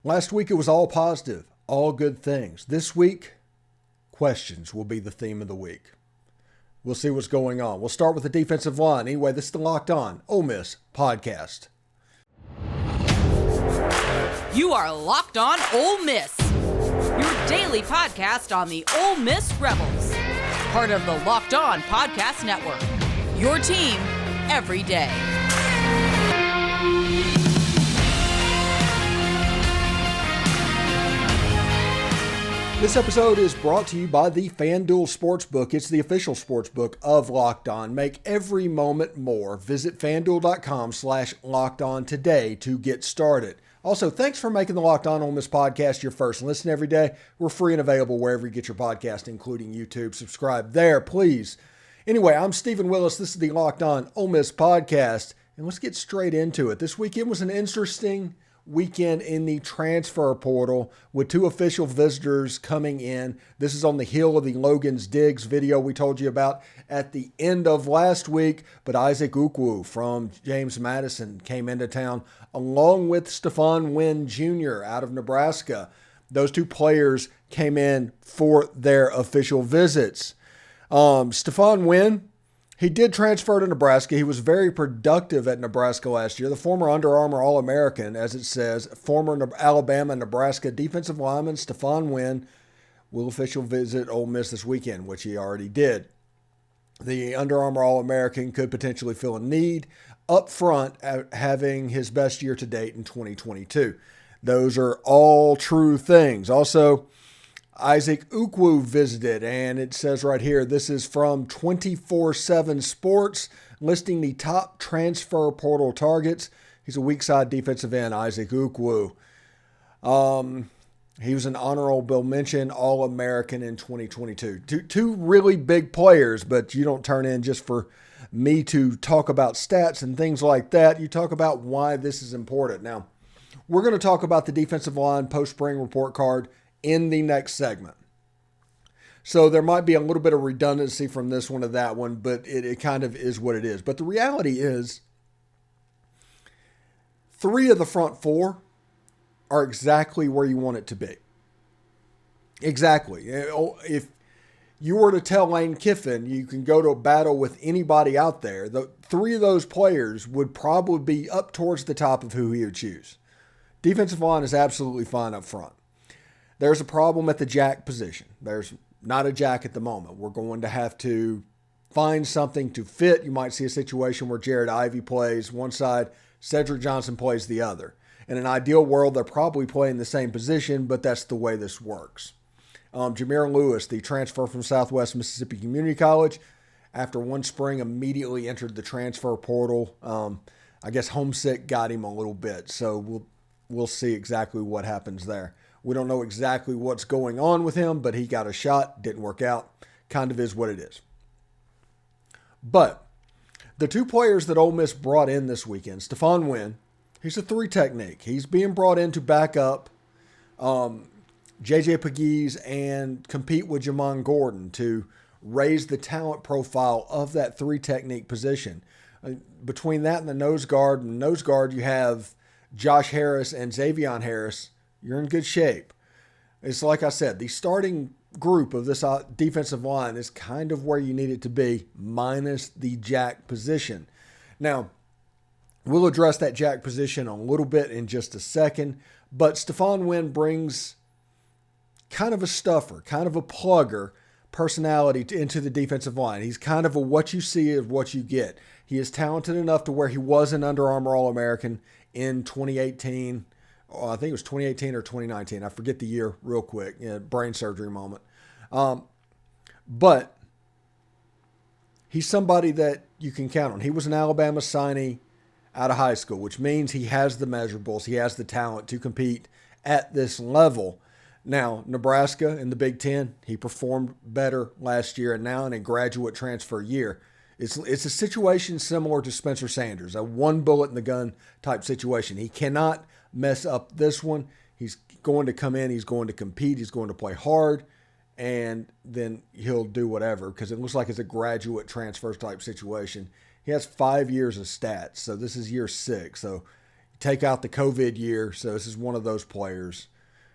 Last week it was all positive, all good things. This week, questions will be the theme of the week. We'll see what's going on. We'll start with the defensive line. Anyway, this is the Locked On Ole Miss podcast. You are Locked On Ole Miss, your daily podcast on the Ole Miss Rebels, part of the Locked On Podcast Network, your team every day. This episode is brought to you by the FanDuel Sportsbook. It's the official sportsbook of Locked On. Make every moment more. Visit FanDuel.com/LockedOn today to get started. Also, thanks for making the Locked On Ole Miss podcast your first listen every day. We're free and available wherever you get your podcast, including YouTube. Subscribe there, please. Anyway, I'm Stephen Willis. This is the Locked On Ole Miss podcast, and let's get straight into it. This weekend was an interesting weekend in the transfer portal with two official visitors coming in. This is on the heel of the Logan's Diggs video we told you about at the end of last week. But Isaac Ukwu from James Madison came into town along with Stephon Wynn Jr. out of Nebraska. Those two players came in for their official visits. Stephon Wynn, he did transfer to Nebraska. He was very productive at Nebraska last year. The former Under Armour All-American, as it says, former Alabama and Nebraska defensive lineman Stephon Wynn will officially visit Ole Miss this weekend, which he already did. The Under Armour All-American could potentially fill a need up front at having his best year to date in 2022. Those are all true things. Also, Isaac Ukwu visited, and it says right here, this is from 24/7 Sports, listing the top transfer portal targets. He's a weak side defensive end, Isaac Ukwu. He was an honorable mention All-American in 2022. Two really big players, but you don't turn in just for me to talk about stats and things like that. You talk about why this is important. Now, we're going to talk about the defensive line post-spring report card in the next segment. So there might be a little bit of redundancy from this one to that one, but it kind of is what it is. But the reality is, three of the front four are exactly where you want it to be. Exactly. If you were to tell Lane Kiffin you can go to a battle with anybody out there, the three of those players would probably be up towards the top of who he would choose. Defensive line is absolutely fine up front. There's a problem at the jack position. There's not a jack at the moment. We're going to have to find something to fit. You might see a situation where Jared Ivey plays one side, Cedric Johnson plays the other. In an ideal world, they're probably playing the same position, but that's the way this works. Jameer Lewis, the transfer from Southwest Mississippi Community College, after one spring immediately entered the transfer portal. I guess homesick got him a little bit, so we'll see exactly what happens there. We don't know exactly what's going on with him, but he got a shot, didn't work out. Kind of is what it is. But the two players that Ole Miss brought in this weekend, Stephon Wynn, he's a three technique. He's being brought in to back up JJ Pegues and compete with Jamon Gordon to raise the talent profile of that three technique position. Between that and the nose guard, you have Josh Harris and Xavion Harris. You're in good shape. It's like I said, the starting group of this defensive line is kind of where you need it to be, minus the jack position. Now, we'll address that jack position a little bit in just a second, but Stephon Wynn brings kind of a stuffer, kind of a plugger personality into the defensive line. He's kind of a what you see is what you get. He is talented enough to where he was an Under Armour All-American in 2018. I think it was 2018 or 2019. I forget the year real quick. Brain surgery moment. But he's somebody that you can count on. He was an Alabama signee out of high school, which means he has the measurables. He has the talent to compete at this level. Now, Nebraska in the Big Ten, he performed better last year, and now in a graduate transfer year. It's a situation similar to Spencer Sanders, a one bullet in the gun type situation. He cannot mess up this one. He's going to come in, he's going to compete, he's going to play hard, and then he'll do whatever because it looks like it's a graduate transfer type situation. He has 5 years of stats, so this is year 6. So take out the COVID year. So this is one of those players.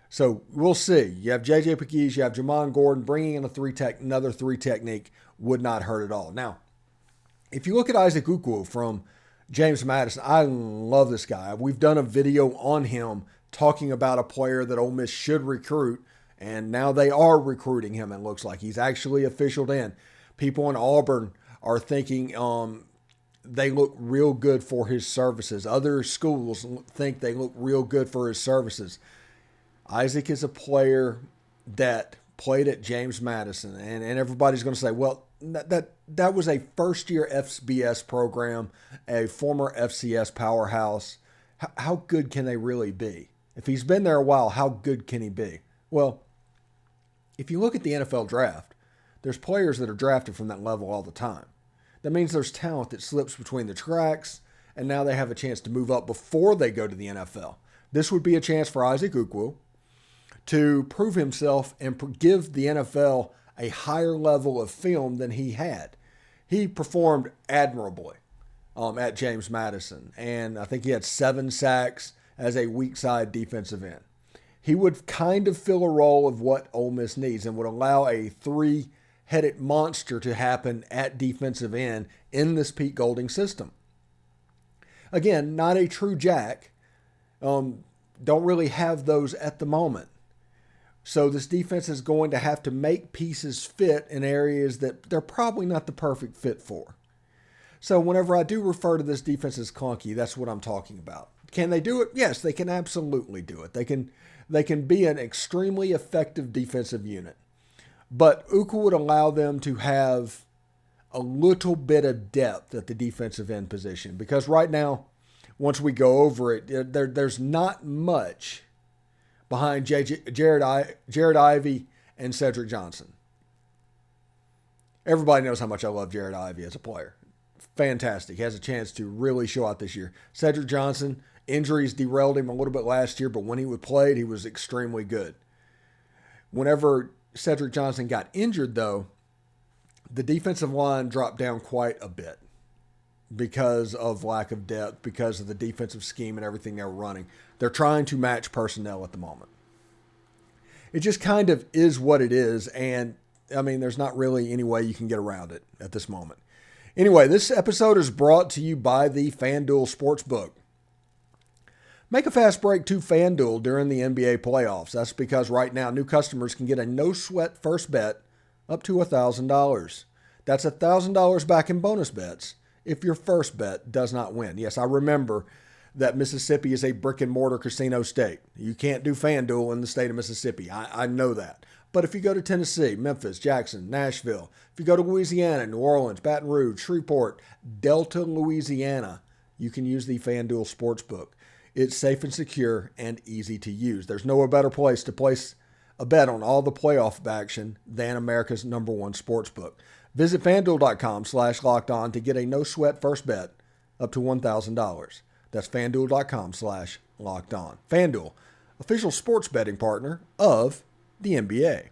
So we'll see. You have JJ Pegues, you have Jamon Gordon. Bringing in another three technique would not hurt at all. Now, if you look at Isaac Ukwu from James Madison, I love this guy. We've done a video on him talking about a player that Ole Miss should recruit, and now they are recruiting him. It looks like he's actually officialed in. People in Auburn are thinking they look real good for his services. Other schools think they look real good for his services. Isaac is a player that played at James Madison, and everybody's going to say, well, that was a first-year FBS program, a former FCS powerhouse. How good can they really be? If he's been there a while, how good can he be? Well, if you look at the NFL draft, there's players that are drafted from that level all the time. That means there's talent that slips between the cracks, and now they have a chance to move up before they go to the NFL. This would be a chance for Isaac Ukwu to prove himself and give the NFL a higher level of film than he had. He performed admirably at James Madison, and I think he had 7 sacks as a weak side defensive end. He would kind of fill a role of what Ole Miss needs and would allow a 3-headed monster to happen at defensive end in this Pete Golding system. Again, not a true jack. Don't really have those at the moment. So this defense is going to have to make pieces fit in areas that they're probably not the perfect fit for. So whenever I do refer to this defense as clunky, that's what I'm talking about. Can they do it? Yes, they can absolutely do it. They can be an extremely effective defensive unit. But Ukwu would allow them to have a little bit of depth at the defensive end position. Because right now, once we go over it, there's not much behind Jared Ivey and Cedric Johnson. Everybody knows how much I love Jared Ivey as a player. Fantastic. He has a chance to really show out this year. Cedric Johnson, injuries derailed him a little bit last year, but when he played, he was extremely good. Whenever Cedric Johnson got injured, though, the defensive line dropped down quite a bit because of lack of depth, because of the defensive scheme and everything they were running. They're trying to match personnel at the moment. It just kind of is what it is, and, I mean, there's not really any way you can get around it at this moment. Anyway, this episode is brought to you by the FanDuel Sportsbook. Make a fast break to FanDuel during the NBA playoffs. That's because right now new customers can get a no-sweat first bet up to $1,000. That's $1,000 back in bonus bets if your first bet does not win. Yes, I remember that Mississippi is a brick-and-mortar casino state. You can't do FanDuel in the state of Mississippi. I know that. But if you go to Tennessee, Memphis, Jackson, Nashville, if you go to Louisiana, New Orleans, Baton Rouge, Shreveport, Delta, Louisiana, you can use the FanDuel Sportsbook. It's safe and secure and easy to use. There's no better place to place a bet on all the playoff action than America's #1 sportsbook. Visit FanDuel.com/lockedon to get a no-sweat first bet up to $1,000. That's FanDuel.com/lockedon. FanDuel, official sports betting partner of the NBA.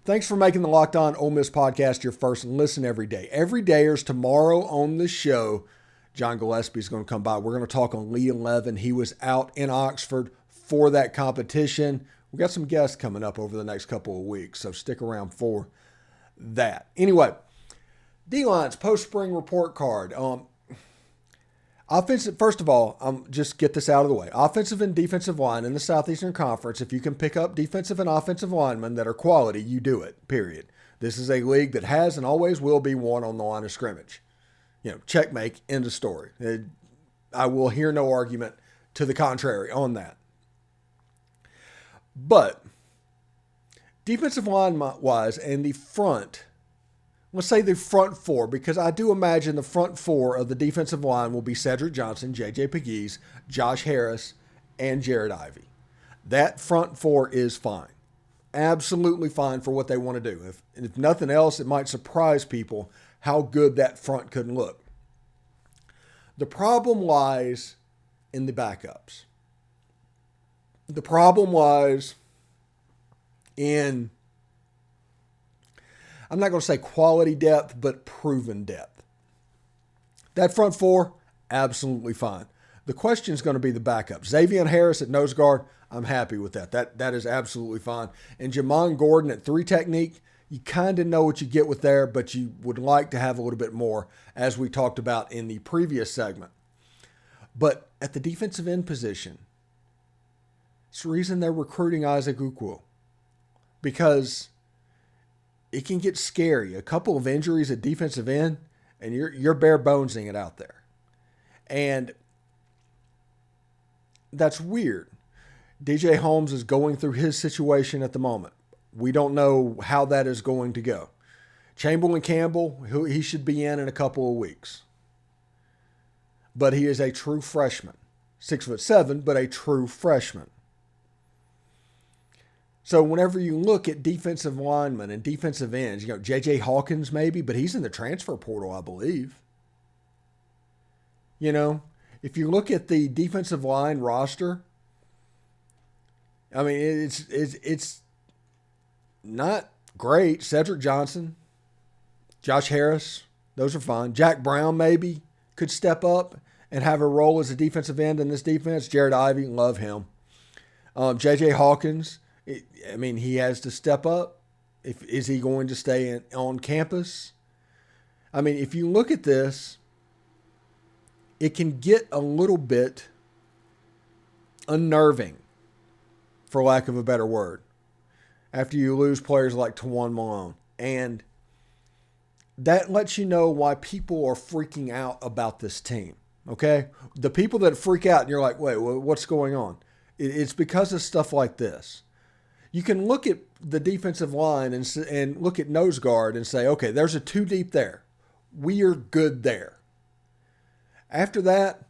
Thanks for making the Locked On Ole Miss podcast your first listen every day. Every dayers tomorrow on the show, John Gillespie is going to come by. We're going to talk on Lee 11. He was out in Oxford for that competition. We got some guests coming up over the next couple of weeks, so stick around for that. Anyway, D-Line's post-spring report card. Offensive, first of all, just get this out of the way. Offensive and defensive line in the Southeastern Conference, if you can pick up defensive and offensive linemen that are quality, you do it, period. This is a league that has and always will be won on the line of scrimmage. Checkmate, end of story. I will hear no argument to the contrary on that. But defensive line-wise and the front, let's say the front four, because I do imagine the front four of the defensive line will be Cedric Johnson, JJ Pegues, Josh Harris, and Jared Ivey. That front four is fine. Absolutely fine for what they want to do. If nothing else, it might surprise people how good that front could look. The problem lies in the backups. The problem lies in, I'm not going to say quality depth, but proven depth. That front four, absolutely fine. The question is going to be the backup. Xavier Harris at nose guard, I'm happy with that. That is absolutely fine. And Jamon Gordon at 3 technique, you kind of know what you get with there, but you would like to have a little bit more, as we talked about in the previous segment. But at the defensive end position, it's the reason they're recruiting Isaac Ukwu, because it can get scary. A couple of injuries at defensive end, and you're bare bonesing it out there. And that's weird. DJ Holmes is going through his situation at the moment. We don't know how that is going to go. Chamberlain Campbell, he should be in a couple of weeks. But he is a true freshman. 6'7", but a true freshman. So whenever you look at defensive linemen and defensive ends, J.J. Hawkins maybe, but he's in the transfer portal, I believe. If you look at the defensive line roster, I mean, it's not great. Cedric Johnson, Josh Harris, those are fine. Jack Brown maybe could step up and have a role as a defensive end in this defense. Jared Ivey, love him. J.J. Hawkins, he has to step up. Is he going to stay on campus? If you look at this, it can get a little bit unnerving, for lack of a better word, after you lose players like Tawan Malone. And that lets you know why people are freaking out about this team, okay? The people that freak out and you're like, wait, what's going on? It's because of stuff like this. You can look at the defensive line and look at nose guard and say, okay, there's a 2 deep there. We are good there. After that,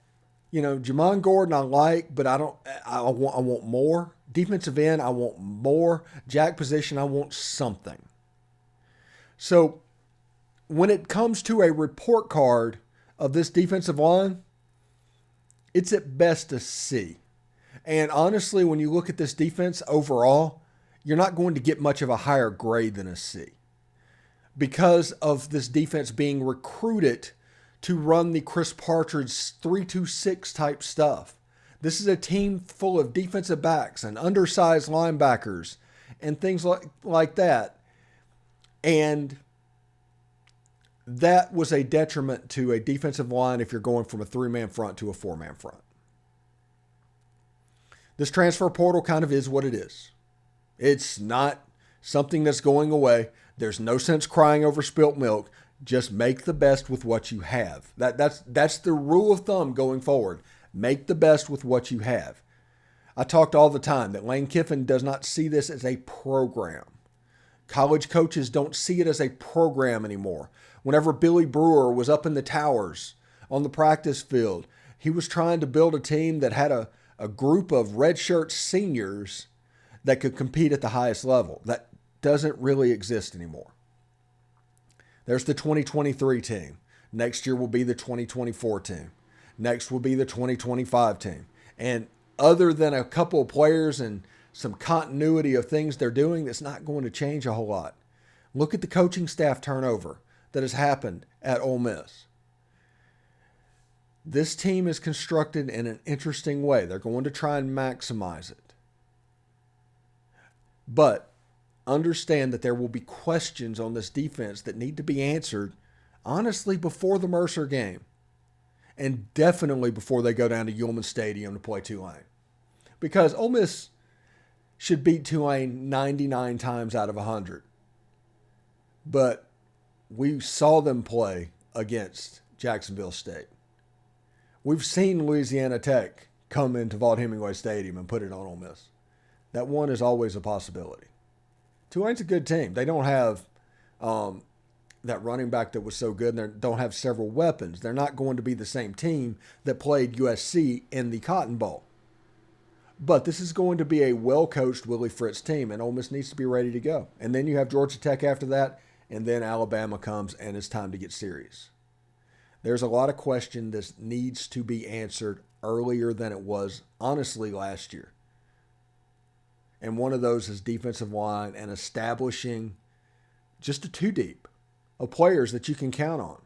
Jamon Gordon I like, but I want more. Defensive end, I want more. Jack position, I want something. So when it comes to a report card of this defensive line, it's at best a C. And honestly, when you look at this defense overall, you're not going to get much of a higher grade than a C, because of this defense being recruited to run the Chris Partridge 3-2-6 type stuff. This is a team full of defensive backs and undersized linebackers and things like that. And that was a detriment to a defensive line if you're going from a 3-man front to a 4-man front. This transfer portal kind of is what it is. It's not something that's going away. There's no sense crying over spilt milk. Just make the best with what you have. That's the rule of thumb going forward. Make the best with what you have. I talked all the time that Lane Kiffin does not see this as a program. College coaches don't see it as a program anymore. Whenever Billy Brewer was up in the towers on the practice field, he was trying to build a team that had a group of redshirt seniors that could compete at the highest level. That doesn't really exist anymore. There's the 2023 team. Next year will be the 2024 team. Next will be the 2025 team. And other than a couple of players and some continuity of things they're doing, that's not going to change a whole lot. Look at the coaching staff turnover that has happened at Ole Miss. This team is constructed in an interesting way. They're going to try and maximize it. But understand that there will be questions on this defense that need to be answered, honestly, before the Mercer game. And definitely before they go down to Ullman Stadium to play Tulane. Because Ole Miss should beat Tulane 99 times out of 100. But we saw them play against Jacksonville State. We've seen Louisiana Tech come into Vaught Hemingway Stadium and put it on Ole Miss. That one is always a possibility. Tulane's a good team. They don't have that running back that was so good, and they don't have several weapons. They're not going to be the same team that played USC in the Cotton Bowl. But this is going to be a well-coached Willie Fritz team, and Ole Miss needs to be ready to go. And then you have Georgia Tech after that, and then Alabama comes, and it's time to get serious. There's a lot of question that needs to be answered earlier than it was, honestly, last year. And one of those is defensive line and establishing just a 2 deep of players that you can count on.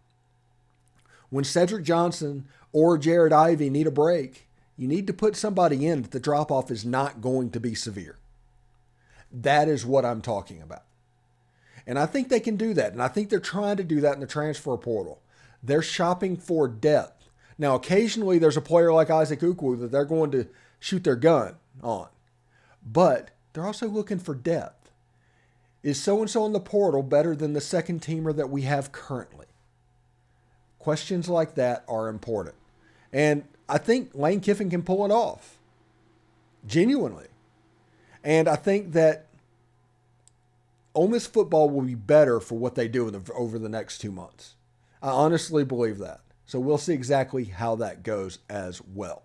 When Cedric Johnson or Jared Ivey need a break, you need to put somebody in that the drop-off is not going to be severe. That is what I'm talking about. And I think they can do that. And I think they're trying to do that in the transfer portal. They're shopping for depth. Now, occasionally there's a player like Isaac Ukwu that they're going to shoot their gun on. But they're also looking for depth. Is so-and-so in the portal better than the second teamer that we have currently? Questions like that are important. And I think Lane Kiffin can pull it off. Genuinely. And I think that Ole Miss football will be better for what they do over the next 2 months. I honestly believe that. So we'll see exactly how that goes as well.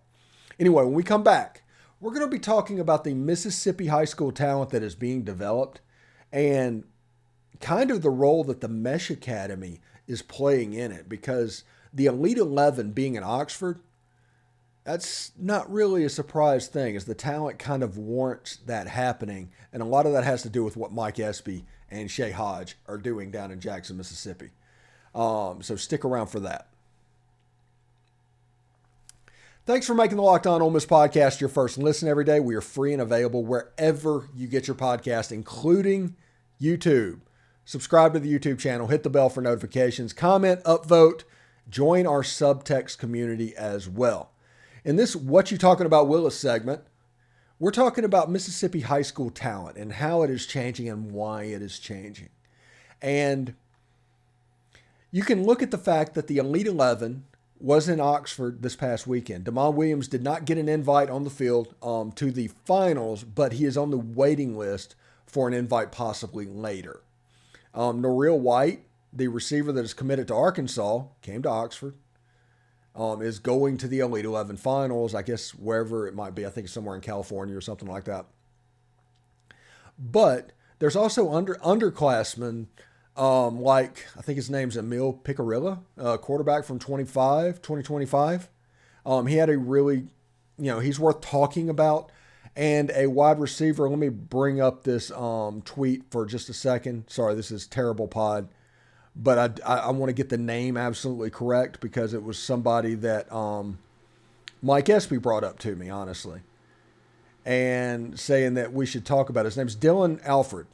Anyway, when we come back, we're going to be talking about the Mississippi high school talent that is being developed and kind of the role that the Mesh Academy is playing in it, because the Elite 11 being in Oxford, that's not really a surprise thing, as the talent kind of warrants that happening. And a lot of that has to do with what Mike Espy and Shay Hodge are doing down in Jackson, Mississippi. So stick around for that. Thanks for making the Locked On Ole Miss podcast your first listen every day. We are free and available wherever you get your podcast, including YouTube. Subscribe to the YouTube channel, hit the bell for notifications, comment, upvote, join our subtext community as well. In this What You Talking About Willis segment, we're talking about Mississippi high school talent and how it is changing and why it is changing. And you can look at the fact that the Elite 11 was in Oxford this past weekend. Damon Williams did not get an invite on the field to the finals, but he is on the waiting list for an invite possibly later. Noreel White, the receiver that is committed to Arkansas, came to Oxford, is going to the Elite 11 finals, I guess wherever it might be. I think it's somewhere in California or something like that. But there's also underclassmen, like I think his name's Emil Picarilla, quarterback from 2025. He had a really, he's worth talking about. And a wide receiver, let me bring up this tweet for just a second. Sorry, this is terrible pod. But I want to get the name absolutely correct, because it was somebody that Mike Espy brought up to me, honestly, and saying that we should talk about. His name's Dylan Alfred.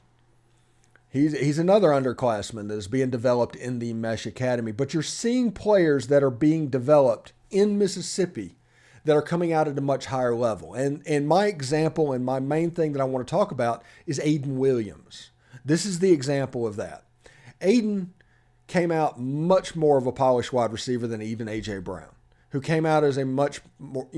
He's another underclassman that is being developed in the Mesh Academy. But you're seeing players that are being developed in Mississippi that are coming out at a much higher level. And my example and my main thing that I want to talk about is Aiden Williams. This is the example of that. Aiden came out much more of a polished wide receiver than even A.J. Brown, who came out as a much more,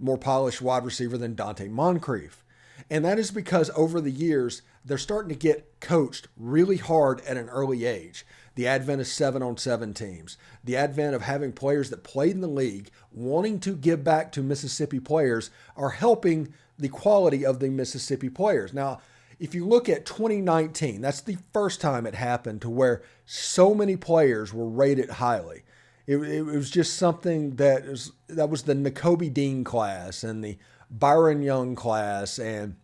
more polished wide receiver than Dante Moncrief. And that is because over the years, they're starting to get coached really hard at an early age. The advent of 7-on-7 teams, the advent of having players that played in the league wanting to give back to Mississippi players are helping the quality of the Mississippi players. Now, if you look at 2019, that's the first time it happened to where so many players were rated highly. It was just something that was the N'Kobe Dean class and the Byron Young class and,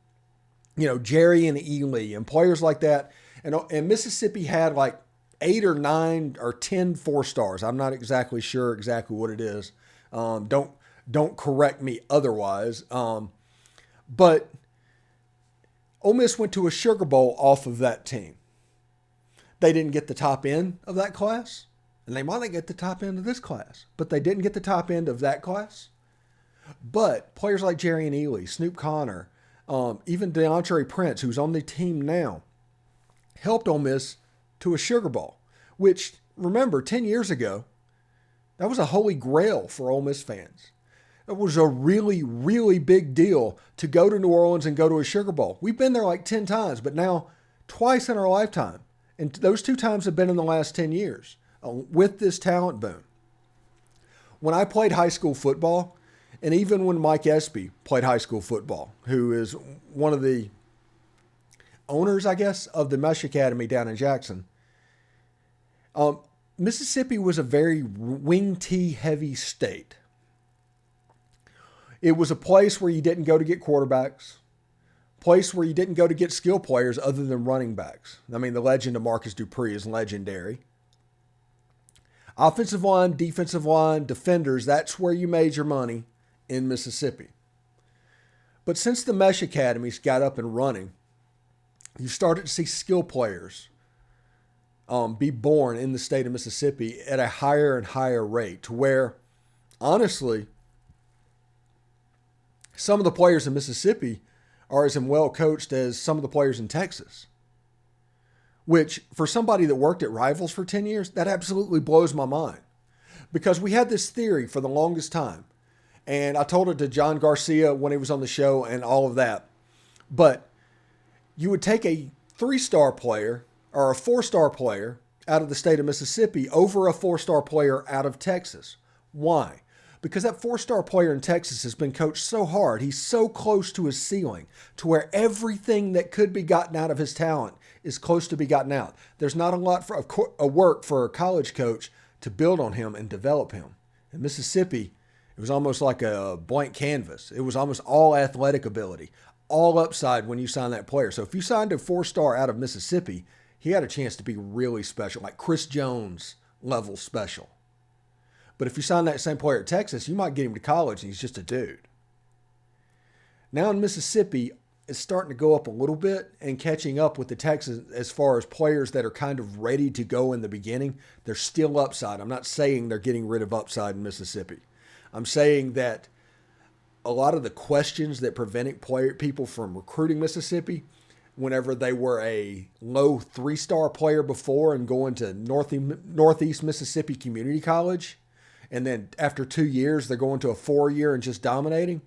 Jerry and Ely and players like that. And Mississippi had like 8 or 9 or 10 4-stars. I'm not exactly sure exactly what it is. Don't correct me otherwise. But Ole Miss went to a Sugar Bowl off of that team. They didn't get the top end of that class, and they might not get the top end of this class, but they didn't get the top end of that class. But players like Jerry and Ely, Snoop Connor, even DeAndre Prince, who's on the team now, helped Ole Miss to a Sugar Bowl, which, remember, 10 years ago, that was a holy grail for Ole Miss fans. It was a really, really big deal to go to New Orleans and go to a Sugar Bowl. We've been there like 10 times, but now twice in our lifetime. And those 2 times have been in the last 10 years with this talent boom. When I played high school football, and even when Mike Espy played high school football, who is one of the owners, I guess, of the Mesh Academy down in Jackson, Mississippi was a very wing T heavy state. It was a place where you didn't go to get quarterbacks, place where you didn't go to get skill players other than running backs. I mean, the legend of Marcus Dupree is legendary. Offensive line, defensive line, defenders, that's where you made your money in Mississippi. But since the Mesh Academies got up and running, you started to see skill players be born in the state of Mississippi at a higher and higher rate, to where, honestly, some of the players in Mississippi are as well coached as some of the players in Texas. Which, for somebody that worked at Rivals for 10 years, that absolutely blows my mind. Because we had this theory for the longest time. And I told it to John Garcia when he was on the show and all of that. But you would take a 3-star player or a 4-star player out of the state of Mississippi over a 4-star player out of Texas. Why? Because that 4-star player in Texas has been coached so hard. He's so close to his ceiling, to where everything that could be gotten out of his talent is close to be gotten out. There's not a lot of work for a college coach to build on him and develop him. In Mississippi, it was almost like a blank canvas. It was almost all athletic ability, all upside when you sign that player. So if you signed a 4-star out of Mississippi, he had a chance to be really special, like Chris Jones level special. But if you sign that same player at Texas, you might get him to college and he's just a dude. Now in Mississippi, it's starting to go up a little bit and catching up with the Texas as far as players that are kind of ready to go in the beginning. They're still upside. I'm not saying they're getting rid of upside in Mississippi. I'm saying that a lot of the questions that prevented people from recruiting Mississippi, whenever they were a low 3-star player before and going to Northeast Mississippi Community College, and then after 2 years, they're going to a 4-year and just dominating,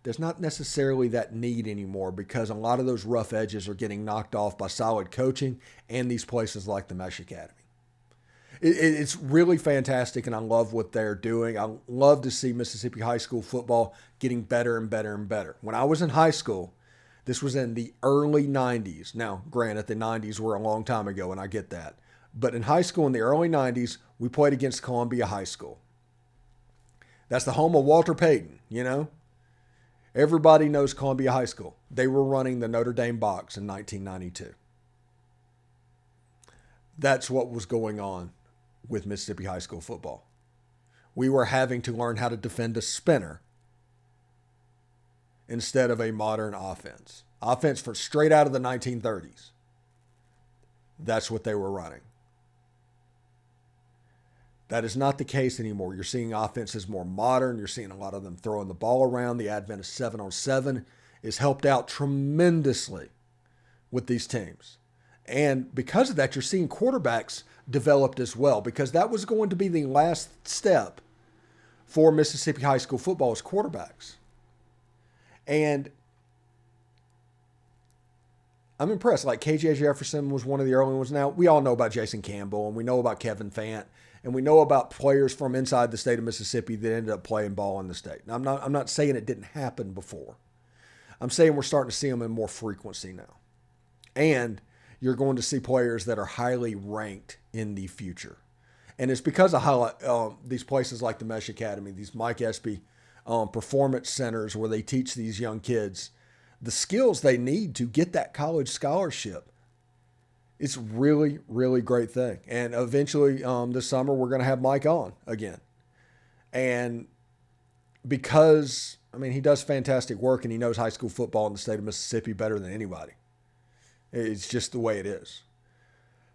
there's not necessarily that need anymore, because a lot of those rough edges are getting knocked off by solid coaching and these places like the Mesh Academy. It's really fantastic, and I love what they're doing. I love to see Mississippi high school football getting better and better and better. When I was in high school, this was in the early 90s. Now, granted, the 90s were a long time ago, and I get that. But in high school in the early 90s, we played against Columbia High School. That's the home of Walter Payton, you know? Everybody knows Columbia High School. They were running the Notre Dame box in 1992. That's what was going on with Mississippi high school football. We were having to learn how to defend a spinner instead of a modern offense. Offense for straight out of the 1930s. That's what they were running. That is not the case anymore. You're seeing offenses more modern. You're seeing a lot of them throwing the ball around. The advent of 7-on-7 has helped out tremendously with these teams. And because of that, you're seeing quarterbacks developed as well, because that was going to be the last step for Mississippi high school football is quarterbacks. And I'm impressed. Like KJ Jefferson was one of the early ones. Now, we all know about Jason Campbell, and we know about Kevin Fant, and we know about players from inside the state of Mississippi that ended up playing ball in the state. Now, I'm not saying it didn't happen before. I'm saying we're starting to see them in more frequency now. And you're going to see players that are highly ranked in the future. And it's because of these places like the Mesh Academy, these Mike Espy performance centers where they teach these young kids the skills they need to get that college scholarship. It's really, really great thing. And eventually this summer, we're going to have Mike on again. And because, I mean, he does fantastic work and he knows high school football in the state of Mississippi better than anybody. It's just the way it is.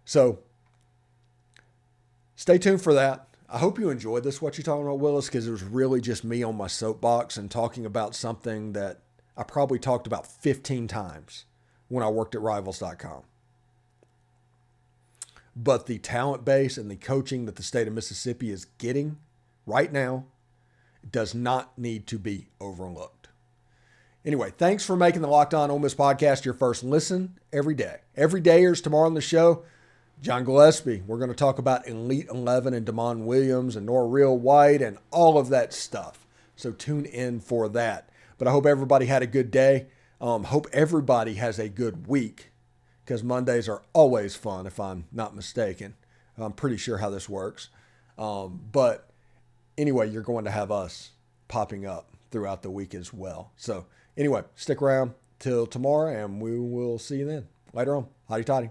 So stay tuned for that. I hope you enjoyed this, What You Talking About, Willis, because it was really just me on my soapbox and talking about something that I probably talked about 15 times when I worked at Rivals.com. But the talent base and the coaching that the state of Mississippi is getting right now does not need to be overlooked. Anyway, thanks for making the Locked On Ole Miss podcast your first listen every day. Every dayers tomorrow on the show, John Gillespie. We're going to talk about Elite 11 and Damon Williams and Norreal White and all of that stuff. So tune in for that. But I hope everybody had a good day. Hope everybody has a good week, because Mondays are always fun, if I'm not mistaken. I'm pretty sure how this works. But anyway, you're going to have us popping up throughout the week as well. So anyway, stick around till tomorrow, and we will see you then. Later on. Hotty toddy.